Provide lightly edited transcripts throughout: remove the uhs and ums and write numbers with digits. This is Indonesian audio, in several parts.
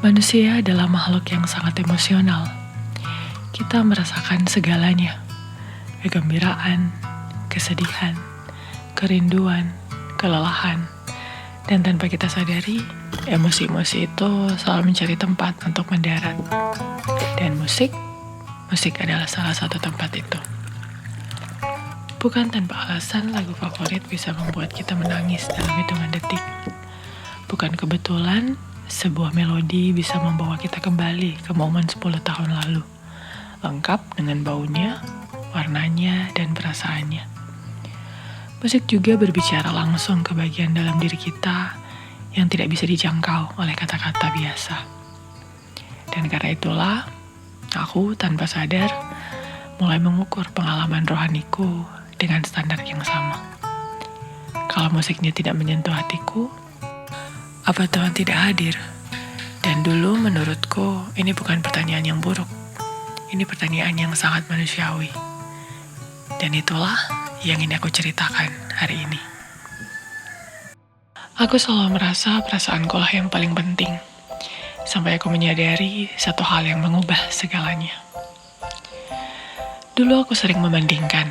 Manusia adalah makhluk yang sangat emosional. Kita merasakan segalanya, kegembiraan, kesedihan, kerinduan, kelelahan, dan tanpa kita sadari, emosi-emosi itu selalu mencari tempat untuk mendarat. Dan musik adalah salah satu tempat itu. Bukan tanpa alasan lagu favorit bisa membuat kita menangis dalam hitungan detik. Bukan kebetulan sebuah melodi bisa membawa kita kembali ke momen 10 tahun lalu, lengkap dengan baunya, warnanya, dan perasaannya. Musik juga berbicara langsung ke bagian dalam diri kita yang tidak bisa dijangkau oleh kata-kata biasa. Dan karena itulah, aku tanpa sadar mulai mengukur pengalaman rohaniku dengan standar yang sama. Kalau musiknya tidak menyentuh hatiku, apa Tuhan tidak hadir? Dan dulu menurutku ini bukan pertanyaan yang buruk. Ini pertanyaan yang sangat manusiawi. Dan itulah yang ingin aku ceritakan hari ini. Aku selalu merasa perasaanku lah yang paling penting. Sampai aku menyadari satu hal yang mengubah segalanya. Dulu aku sering membandingkan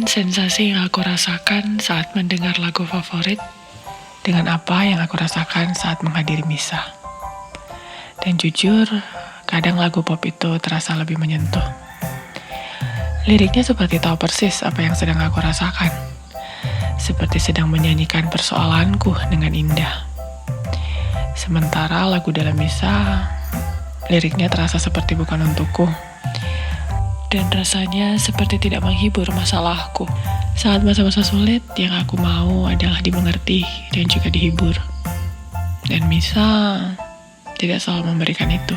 sensasi yang aku rasakan saat mendengar lagu favorit dengan apa yang aku rasakan saat menghadiri misa. Dan jujur, kadang lagu pop itu terasa lebih menyentuh. Liriknya seperti tahu persis apa yang sedang aku rasakan. Seperti sedang menyanyikan persoalanku dengan indah. Sementara lagu dalam misa, liriknya terasa seperti bukan untukku. Dan rasanya seperti tidak menghibur masalahku. Saat masa-masa sulit, yang aku mau adalah dimengerti dan juga dihibur. Dan misa tidak selalu memberikan itu.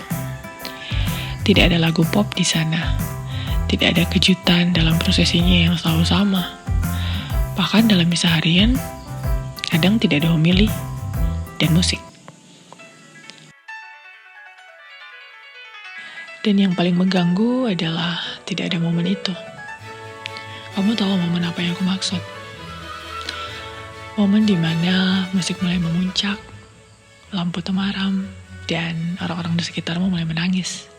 Tidak ada lagu pop di sana. Tidak ada kejutan dalam prosesinya yang selalu sama. Bahkan dalam misa harian, kadang tidak ada homili dan musik. Dan yang paling mengganggu adalah tidak ada momen itu. Kamu tahu momen apa yang aku maksud? Momen di mana musik mulai memuncak, lampu temaram, dan orang-orang di sekitarmu mulai menangis.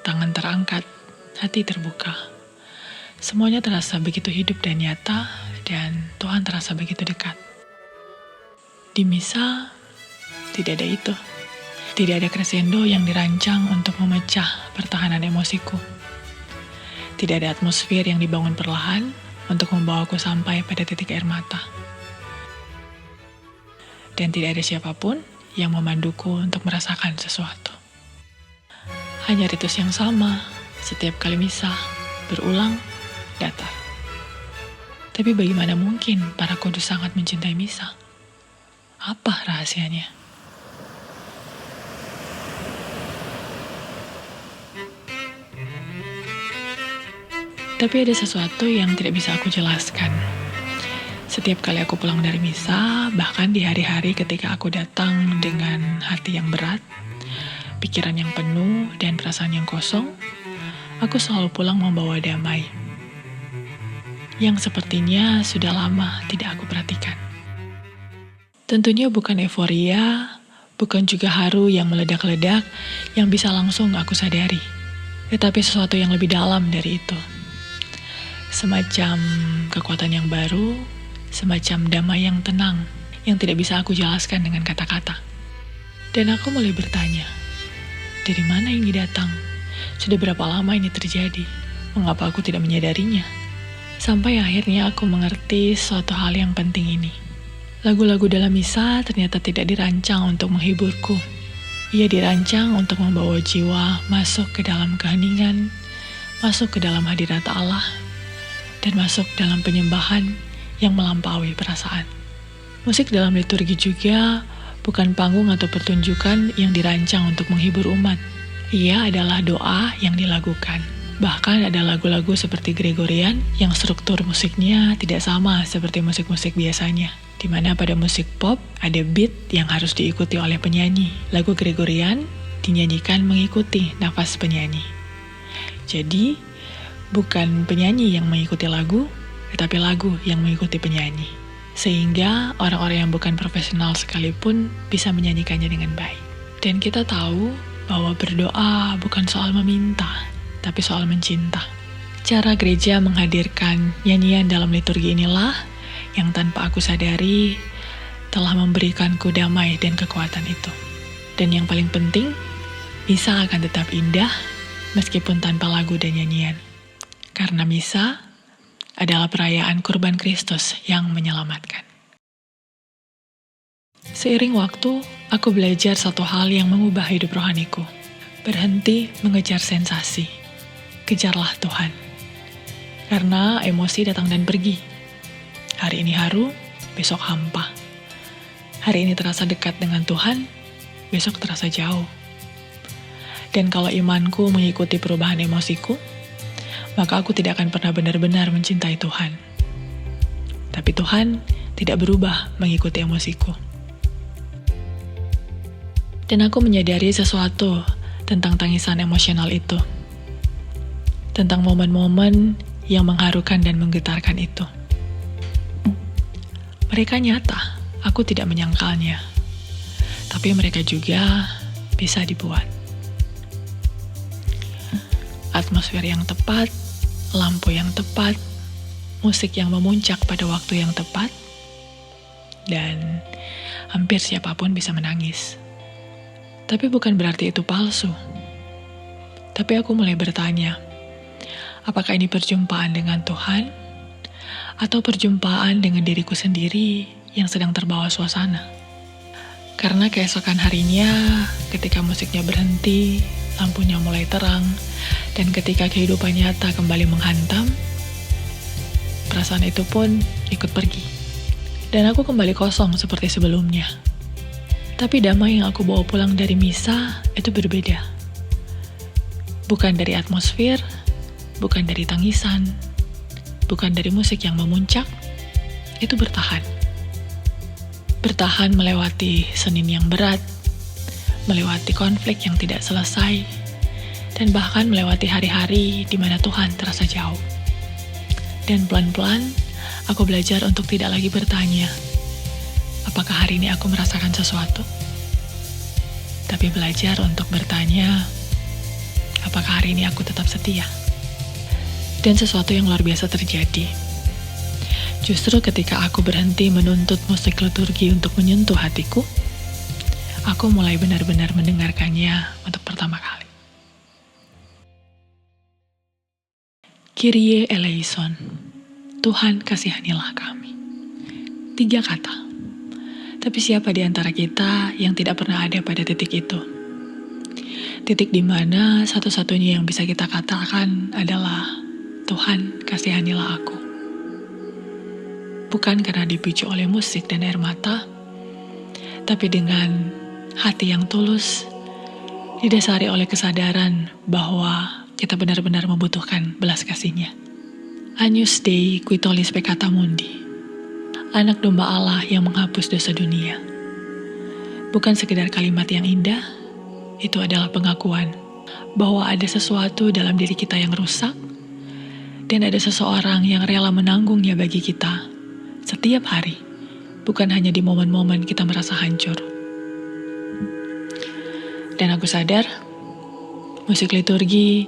Tangan terangkat, hati terbuka. Semuanya terasa begitu hidup dan nyata, dan Tuhan terasa begitu dekat. Di misa, tidak ada itu. Tidak ada crescendo yang dirancang untuk memecah pertahanan emosiku. Tidak ada atmosfer yang dibangun perlahan untuk membawaku sampai pada titik air mata. Dan tidak ada siapapun yang memanduku untuk merasakan sesuatu. Hanya ritus yang sama setiap kali misa, berulang, datar. Tapi bagaimana mungkin para kudus sangat mencintai misa? Apa rahasianya? Tapi ada sesuatu yang tidak bisa aku jelaskan. Setiap kali aku pulang dari misa, bahkan di hari-hari ketika aku datang dengan hati yang berat, pikiran yang penuh, dan perasaan yang kosong, aku selalu pulang membawa damai. Yang sepertinya sudah lama tidak aku perhatikan. Tentunya bukan euforia, bukan juga haru yang meledak-ledak yang bisa langsung aku sadari. Tetapi sesuatu yang lebih dalam dari itu. Semacam kekuatan yang baru, semacam damai yang tenang, yang tidak bisa aku jelaskan dengan kata-kata. Dan aku mulai bertanya, dari mana ini datang? Sudah berapa lama ini terjadi? Mengapa aku tidak menyadarinya? Sampai akhirnya aku mengerti suatu hal yang penting ini. Lagu-lagu dalam misa ternyata tidak dirancang untuk menghiburku. Ia dirancang untuk membawa jiwa masuk ke dalam keheningan, masuk ke dalam hadirat Allah, dan masuk dalam penyembahan yang melampaui perasaan. Musik dalam liturgi juga bukan panggung atau pertunjukan yang dirancang untuk menghibur umat. Ia adalah doa yang dilakukan. Bahkan ada lagu-lagu seperti Gregorian yang struktur musiknya tidak sama seperti musik-musik biasanya. Di mana pada musik pop ada beat yang harus diikuti oleh penyanyi. Lagu Gregorian dinyanyikan mengikuti nafas penyanyi. Jadi, bukan penyanyi yang mengikuti lagu, tetapi lagu yang mengikuti penyanyi. Sehingga orang-orang yang bukan profesional sekalipun bisa menyanyikannya dengan baik. Dan kita tahu bahwa berdoa bukan soal meminta, tapi soal mencinta. Cara gereja menghadirkan nyanyian dalam liturgi inilah yang tanpa aku sadari telah memberikanku damai dan kekuatan itu. Dan yang paling penting, misa akan tetap indah meskipun tanpa lagu dan nyanyian. Karena misa adalah perayaan kurban Kristus yang menyelamatkan. Seiring waktu, aku belajar satu hal yang mengubah hidup rohaniku. Berhenti mengejar sensasi. Kejarlah Tuhan. Karena emosi datang dan pergi. Hari ini haru, besok hampa. Hari ini terasa dekat dengan Tuhan, besok terasa jauh. Dan kalau imanku mengikuti perubahan emosiku, maka aku tidak akan pernah benar-benar mencintai Tuhan. Tapi Tuhan tidak berubah mengikuti emosiku. Dan aku menyadari sesuatu tentang tangisan emosional itu. Tentang momen-momen yang mengharukan dan menggetarkan itu. Mereka nyata, aku tidak menyangkalnya. Tapi mereka juga bisa dibuat. Atmosfer yang tepat, lampu yang tepat, musik yang memuncak pada waktu yang tepat, dan hampir siapapun bisa menangis. Tapi bukan berarti itu palsu. Tapi aku mulai bertanya, apakah ini perjumpaan dengan Tuhan, atau perjumpaan dengan diriku sendiri yang sedang terbawa suasana? Karena keesokan harinya, ketika musiknya berhenti, lampunya mulai terang, dan ketika kehidupan nyata kembali menghantam, perasaan itu pun ikut pergi. Dan aku kembali kosong seperti sebelumnya. Tapi damai yang aku bawa pulang dari misa itu berbeda. Bukan dari atmosfer, bukan dari tangisan, bukan dari musik yang memuncak, itu bertahan. Bertahan melewati Senin yang berat, melewati konflik yang tidak selesai, dan bahkan melewati hari-hari di mana Tuhan terasa jauh. Dan pelan-pelan, aku belajar untuk tidak lagi bertanya, apakah hari ini aku merasakan sesuatu? Tapi belajar untuk bertanya, apakah hari ini aku tetap setia? Dan sesuatu yang luar biasa terjadi. Justru ketika aku berhenti menuntut musik liturgi untuk menyentuh hatiku, aku mulai benar-benar mendengarkannya untuk pertama kali. Kyrie eleison, Tuhan kasihanilah kami. 3 kata. Tapi siapa di antara kita yang tidak pernah ada pada titik itu? Titik di mana satu-satunya yang bisa kita katakan adalah Tuhan kasihanilah aku. Bukan karena dipicu oleh musik dan air mata, tapi dengan hati yang tulus, didasari oleh kesadaran bahwa kita benar-benar membutuhkan belas kasih-Nya. Agnus Dei qui tollis peccata mundi. Anak domba Allah yang menghapus dosa dunia. Bukan sekedar kalimat yang indah, itu adalah pengakuan bahwa ada sesuatu dalam diri kita yang rusak, dan ada seseorang yang rela menanggungnya bagi kita setiap hari, bukan hanya di momen-momen kita merasa hancur. Dan aku sadar, musik liturgi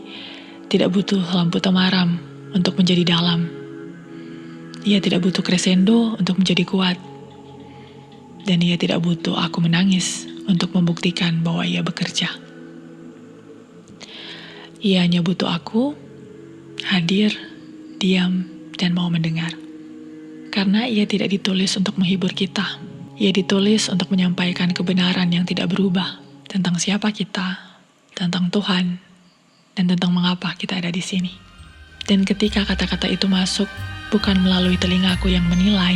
tidak butuh lampu temaram untuk menjadi dalam. Ia tidak butuh crescendo untuk menjadi kuat. Dan ia tidak butuh aku menangis untuk membuktikan bahwa ia bekerja. Ia hanya butuh aku hadir, diam, dan mau mendengar. Karena ia tidak ditulis untuk menghibur kita. Ia ditulis untuk menyampaikan kebenaran yang tidak berubah tentang siapa kita, tentang Tuhan, dan tentang mengapa kita ada di sini. Dan ketika kata-kata itu masuk, bukan melalui telingaku yang menilai,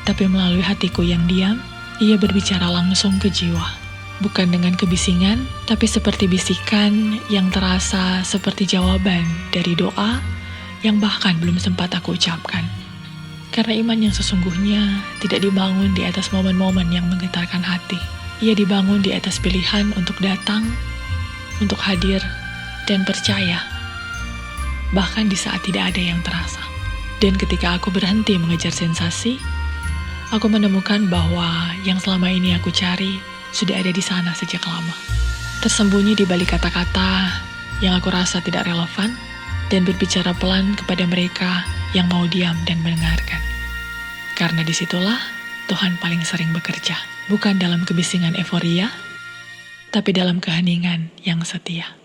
tapi melalui hatiku yang diam, ia berbicara langsung ke jiwa. Bukan dengan kebisingan, tapi seperti bisikan yang terasa seperti jawaban dari doa yang bahkan belum sempat aku ucapkan. Karena iman yang sesungguhnya tidak dibangun di atas momen-momen yang menggetarkan hati. Ia dibangun di atas pilihan untuk datang, untuk hadir, dan percaya. Bahkan di saat tidak ada yang terasa. Dan ketika aku berhenti mengejar sensasi, aku menemukan bahwa yang selama ini aku cari sudah ada di sana sejak lama. Tersembunyi di balik kata-kata yang aku rasa tidak relevan dan berbicara pelan kepada mereka yang mau diam dan mendengarkan. Karena disitulah Tuhan paling sering bekerja, bukan dalam kebisingan euforia, tapi dalam keheningan yang setia.